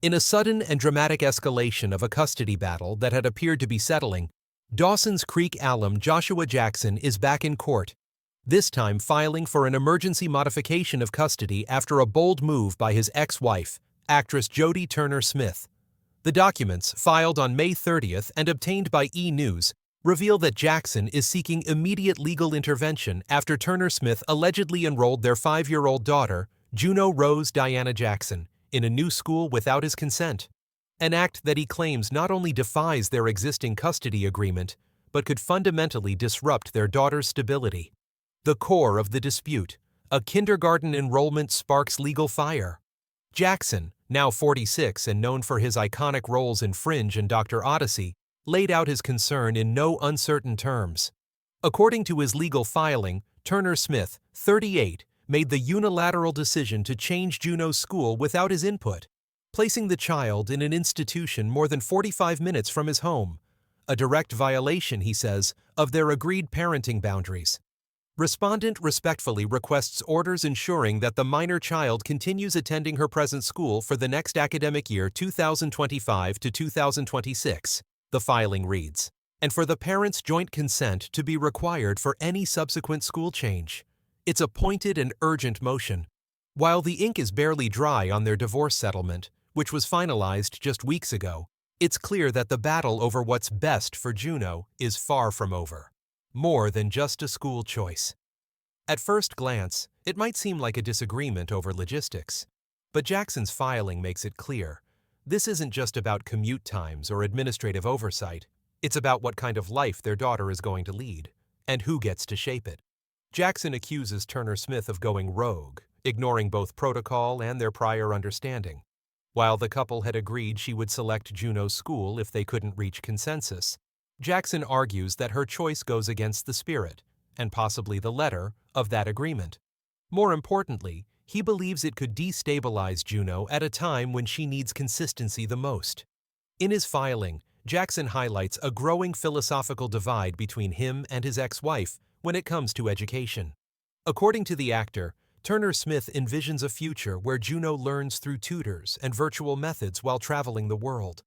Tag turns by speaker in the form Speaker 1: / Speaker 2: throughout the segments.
Speaker 1: In a sudden and dramatic escalation of a custody battle that had appeared to be settling, Dawson's Creek alum Joshua Jackson is back in court, this time filing for an emergency modification of custody after a bold move by his ex-wife, actress Jodie Turner-Smith. The documents, filed on May 30th and obtained by E! News, reveal that Jackson is seeking immediate legal intervention after Turner-Smith allegedly enrolled their 5-year-old daughter, Juno Rose Diana Jackson, in a new school without his consent, an act that he claims not only defies their existing custody agreement, but could fundamentally disrupt their daughter's stability. The core of the dispute, a kindergarten enrollment sparks legal fire. Jackson, now 46 and known for his iconic roles in Fringe and Dr. Odyssey, laid out his concern in no uncertain terms. According to his legal filing, Turner-Smith, 38, made the unilateral decision to change Juno's school without his input, placing the child in an institution more than 45 minutes from his home, a direct violation, he says, of their agreed parenting boundaries. Respondent respectfully requests orders ensuring that the minor child continues attending her present school for the next academic year 2025 to 2026, the filing reads, and for the parents' joint consent to be required for any subsequent school change. It's a pointed and urgent motion. While the ink is barely dry on their divorce settlement, which was finalized just weeks ago, it's clear that the battle over what's best for Juno is far from over. More than just a school choice. At first glance, it might seem like a disagreement over logistics, but Jackson's filing makes it clear. This isn't just about commute times or administrative oversight, it's about what kind of life their daughter is going to lead, and who gets to shape it. Jackson accuses Turner-Smith of going rogue, ignoring both protocol and their prior understanding. While the couple had agreed she would select Juno's school if they couldn't reach consensus, Jackson argues that her choice goes against the spirit, and possibly the letter, of that agreement. More importantly, he believes it could destabilize Juno at a time when she needs consistency the most. In his filing, Jackson highlights a growing philosophical divide between him and his ex-wife when it comes to education. According to the actor, Turner-Smith envisions a future where Juno learns through tutors and virtual methods while traveling the world,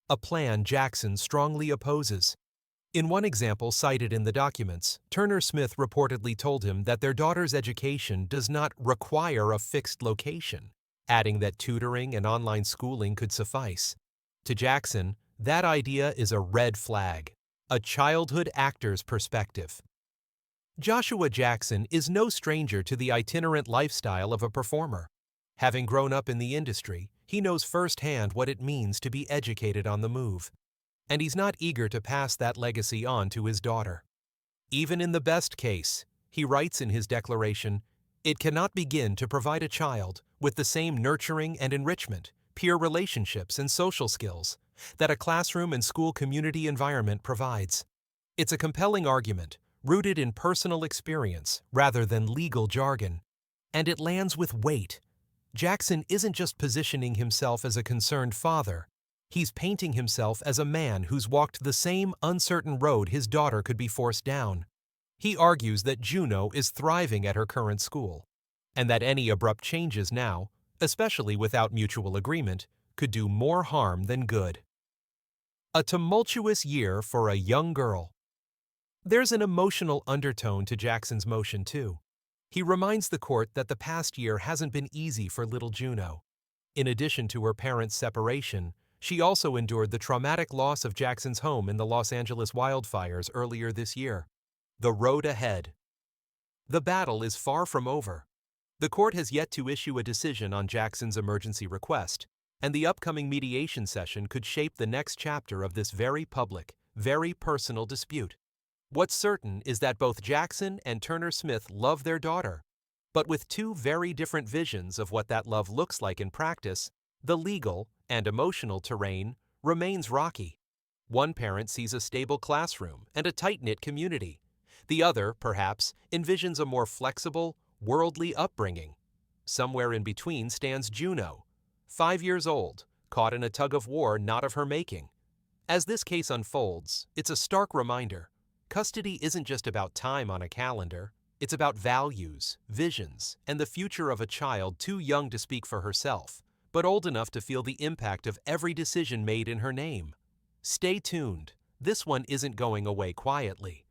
Speaker 1: a plan Jackson strongly opposes. In one example cited in the documents, Turner-Smith reportedly told him that their daughter's education does not require a fixed location, adding that tutoring and online schooling could suffice. To Jackson, that idea is a red flag, a childhood actor's perspective. Joshua Jackson is no stranger to the itinerant lifestyle of a performer. Having grown up in the industry, he knows firsthand what it means to be educated on the move. And he's not eager to pass that legacy on to his daughter. Even in the best case, he writes in his declaration, it cannot begin to provide a child with the same nurturing and enrichment, peer relationships and social skills that a classroom and school community environment provides. It's a compelling argument, rooted in personal experience rather than legal jargon. And it lands with weight. Jackson isn't just positioning himself as a concerned father. He's painting himself as a man who's walked the same uncertain road his daughter could be forced down. He argues that Juno is thriving at her current school, and that any abrupt changes now, especially without mutual agreement, could do more harm than good. A tumultuous year for a young girl. There's an emotional undertone to Jackson's motion, too. He reminds the court that the past year hasn't been easy for little Juno. In addition to her parents' separation, she also endured the traumatic loss of Jackson's home in the Los Angeles wildfires earlier this year. The road ahead. The battle is far from over. The court has yet to issue a decision on Jackson's emergency request, and the upcoming mediation session could shape the next chapter of this very public, very personal dispute. What's certain is that both Jackson and Turner-Smith love their daughter, but with two very different visions of what that love looks like in practice, the legal and emotional terrain remains rocky. One parent sees a stable classroom and a tight-knit community. The other, perhaps, envisions a more flexible, worldly upbringing. Somewhere in between stands Juno, 5 years old, caught in a tug-of-war not of her making. As this case unfolds, it's a stark reminder. Custody isn't just about time on a calendar. It's about values, visions, and the future of a child too young to speak for herself, but old enough to feel the impact of every decision made in her name. Stay tuned. This one isn't going away quietly.